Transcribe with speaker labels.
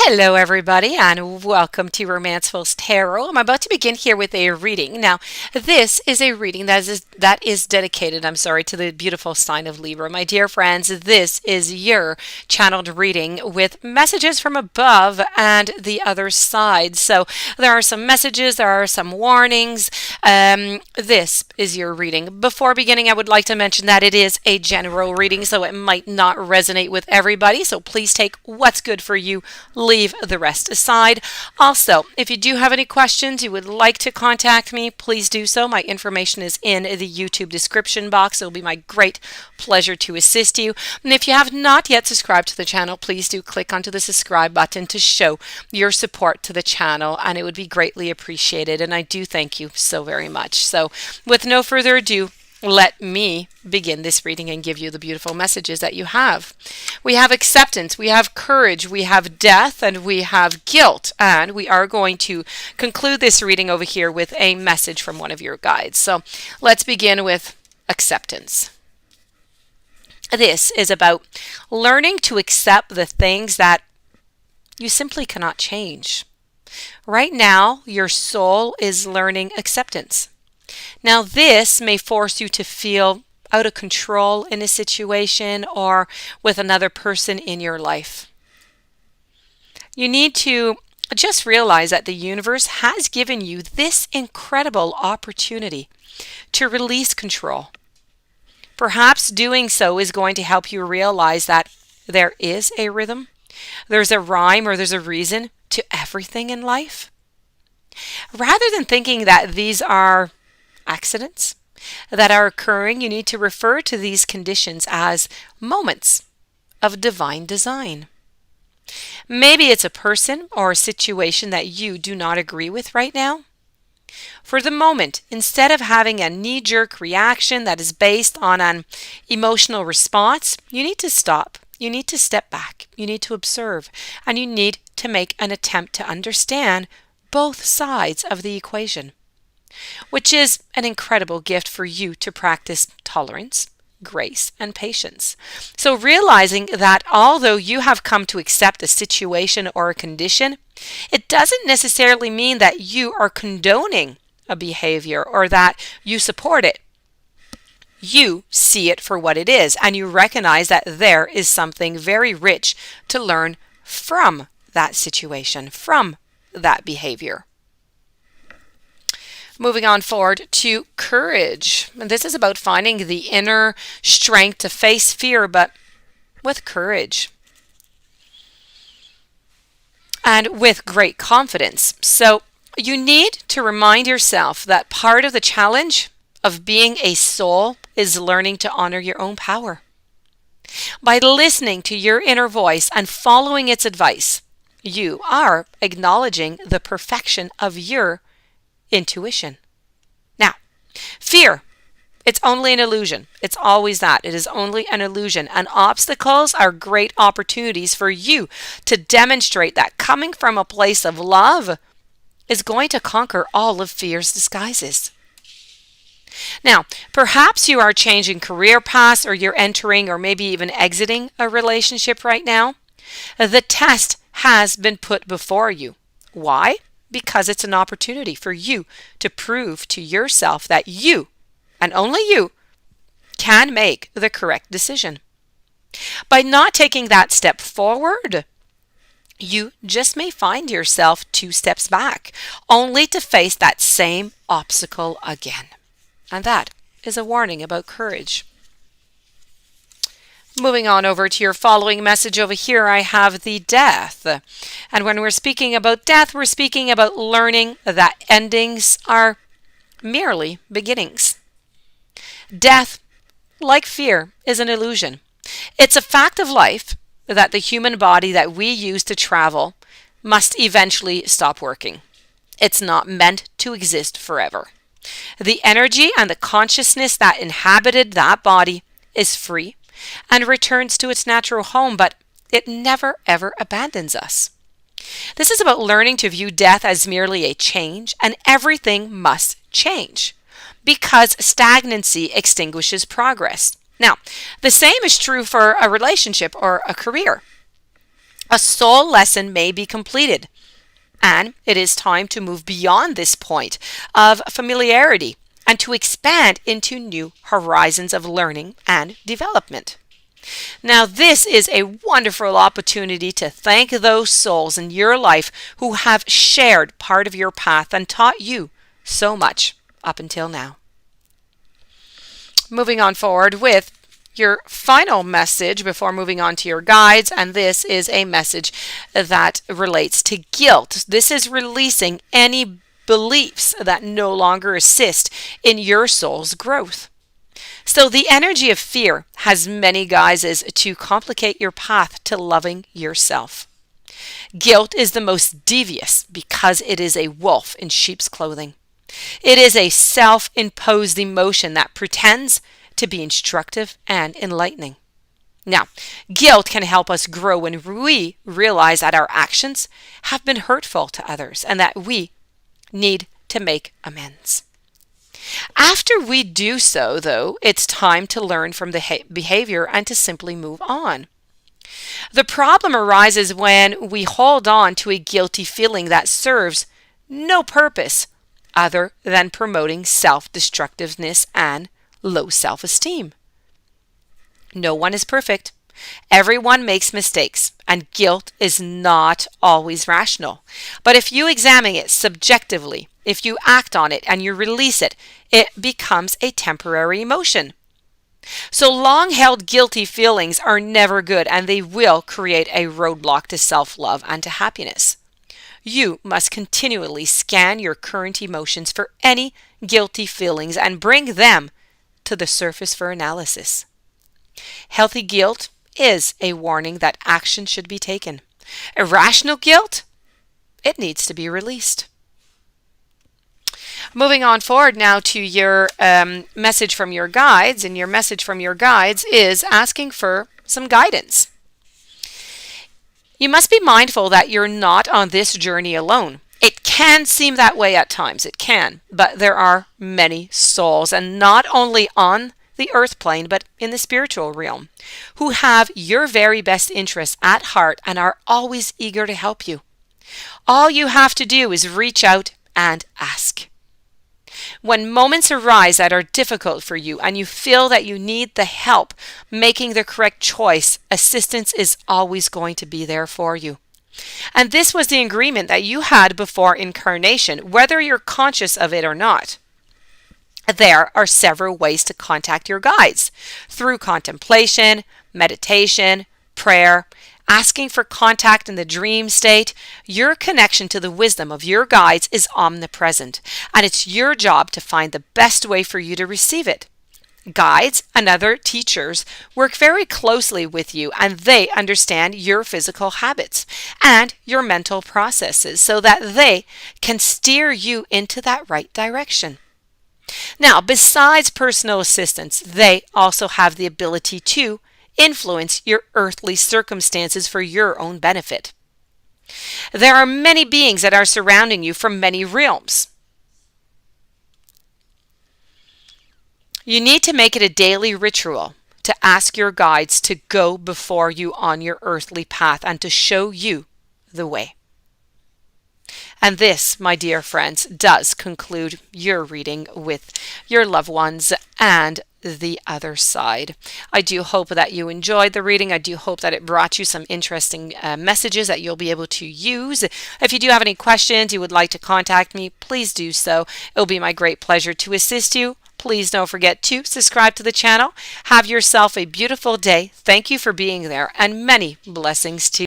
Speaker 1: Hello, everybody, and welcome to Romancefull's Tarot. I'm about to begin here with a reading. Now, this is a reading that is dedicated, to the beautiful sign of Libra. My dear friends, this is your channeled reading with messages from above and the other side. So there are some messages, there are some warnings. This is your reading. Before beginning, I would like to mention that it is a general reading, so it might not resonate with everybody. So please take what's good for you. Leave the rest aside. Also, if you do have any questions you would like to contact me, please do so. My information is in the YouTube description box. It will be my great pleasure to assist you. And if you have not yet subscribed to the channel, please do click onto the subscribe button to show your support to the channel, and it would be greatly appreciated. And I do thank you so very much. So with no further ado, let me begin this reading and give you the beautiful messages that you have. We have acceptance, we have courage, we have death, and we have guilt. And we are going to conclude this reading over here with a message from one of your guides. So let's begin with acceptance. This is about learning to accept the things that you simply cannot change. Right now, your soul is learning acceptance. Now, this may force you to feel out of control in a situation or with another person in your life. You need to just realize that the universe has given you this incredible opportunity to release control. Perhaps doing so is going to help you realize that there is a rhythm, there's a rhyme, or there's a reason to everything in life. Rather than thinking that these are accidents that are occurring, you need to refer to these conditions as moments of divine design. Maybe it's a person or a situation that you do not agree with right now. For the moment, instead of having a knee-jerk reaction that is based on an emotional response, you need to stop. You need to step back. You need to observe. And you need to make an attempt to understand both sides of the equation, which is an incredible gift for you to practice tolerance, grace, and patience. So realizing that although you have come to accept a situation or a condition, it doesn't necessarily mean that you are condoning a behavior or that you support it. You see it for what it is, and you recognize that there is something very rich to learn from that situation, from that behavior. Moving on forward to courage. And this is about finding the inner strength to face fear, but with courage and with great confidence. So you need to remind yourself that part of the challenge of being a soul is learning to honor your own power. By listening to your inner voice and following its advice, you are acknowledging the perfection of your intuition. Now, fear, it's only an illusion. It's always that. It is only an illusion. And obstacles are great opportunities for you to demonstrate that coming from a place of love is going to conquer all of fear's disguises. Now, perhaps you are changing career paths, or you're entering or maybe even exiting a relationship right now. The test has been put before you. Why? Because it's an opportunity for you to prove to yourself that you, and only you, can make the correct decision. By not taking that step forward, you just may find yourself 2 steps back, only to face that same obstacle again. And that is a warning about courage. Moving on over to your following message over here, I have the death. And when we're speaking about death, we're speaking about learning that endings are merely beginnings. Death, like fear, is an illusion. It's a fact of life that the human body that we use to travel must eventually stop working. It's not meant to exist forever. The energy and the consciousness that inhabited that body is free and returns to its natural home, but it never ever abandons us. This is about learning to view death as merely a change, and everything must change because stagnancy extinguishes progress. Now, the same is true for a relationship or a career. A soul lesson may be completed, and it is time to move beyond this point of familiarity and to expand into new horizons of learning and development. Now, this is a wonderful opportunity to thank those souls in your life who have shared part of your path and taught you so much up until now. Moving on forward with your final message before moving on to your guides, and this is a message that relates to guilt. This is releasing any beliefs that no longer assist in your soul's growth. So the energy of fear has many guises to complicate your path to loving yourself. Guilt is the most devious because it is a wolf in sheep's clothing. It is a self-imposed emotion that pretends to be instructive and enlightening. Now, guilt can help us grow when we realize that our actions have been hurtful to others and that we need to make amends. After we do so, though, it's time to learn from the behavior and to simply move on. The problem arises when we hold on to a guilty feeling that serves no purpose other than promoting self-destructiveness and low self-esteem. No one is perfect. Everyone makes mistakes, and guilt is not always rational. But if you examine it subjectively, if you act on it and you release it, it becomes a temporary emotion. So long-held guilty feelings are never good, and they will create a roadblock to self-love and to happiness. You must continually scan your current emotions for any guilty feelings and bring them to the surface for analysis. Healthy guilt is a warning that action should be taken. Irrational guilt, it needs to be released. Moving on forward now to your message from your guides, and your message from your guides is asking for some guidance. You must be mindful that you're not on this journey alone. It can seem that way at times, it can, but there are many souls, and not only on the earth plane, but in the spiritual realm, who have your very best interests at heart and are always eager to help you. All you have to do is reach out and ask. When moments arise that are difficult for you and you feel that you need the help making the correct choice, assistance is always going to be there for you. And this was the agreement that you had before incarnation, whether you're conscious of it or not. There are several ways to contact your guides: through contemplation, meditation, prayer, asking for contact in the dream state. Your connection to the wisdom of your guides is omnipresent, and it's your job to find the best way for you to receive it. Guides and other teachers work very closely with you, and they understand your physical habits and your mental processes so that they can steer you into that right direction. Now, besides personal assistance, they also have the ability to influence your earthly circumstances for your own benefit. There are many beings that are surrounding you from many realms. You need to make it a daily ritual to ask your guides to go before you on your earthly path and to show you the way. And this, my dear friends, does conclude your reading with your loved ones and the other side. I do hope that you enjoyed the reading. I do hope that it brought you some interesting messages that you'll be able to use. If you do have any questions, you would like to contact me, please do so. It'll be my great pleasure to assist you. Please don't forget to subscribe to the channel. Have yourself a beautiful day. Thank you for being there, and many blessings to you.